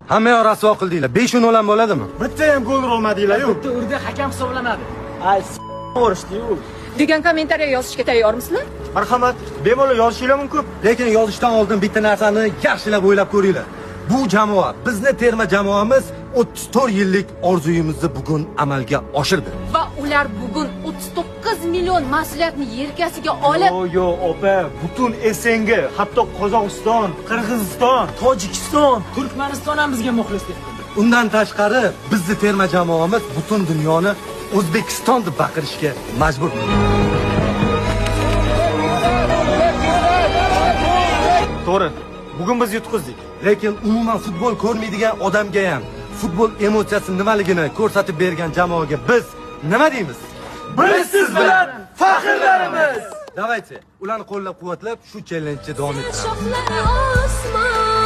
Hamma yoq rasvo qildinglar. 5 o'lan bo'ladimi? Bitta ham gol urolmadinglar-yu. Bitta urdi, hakam hisoblanadi. Ay, o'rishdi-yu. degan kommentariy yozishga tayyormisizlar? Marhamat, bemalol yozishinglar mumkin. Lekin yozishdan oldin bitta narsani yaxshilab o'ylab ko'ringlar. Bu jamoa, bizni terma jamoamiz 34 yillik orzuyimizni bugun amalga oshirdi. Va ular bugun 39 million mas'uliyatni yelkasiga olib, Yo, opa, butun SNG, hatto Qozog'iston, Qirg'iziston, Tojikiston, Turkmaniston ham bizga muxlis deb. Undan tashqari bizni terma jamoamiz butun dunyoni O'zbekiston deb baqirishga majbur. To'g'ri. Bugun biz yutqizdik. Lekin umuman futbol ko'rmaydigan odamga ham futbol emotsiyasi nimaligini ko'rsatib bergan jamoaga biz nima deymiz? Biz siz bilan faxrlarimiz. Давайте, ularni qo'llab-quvvatlab shu challenjni davom ettiramiz. Shoxlari osmon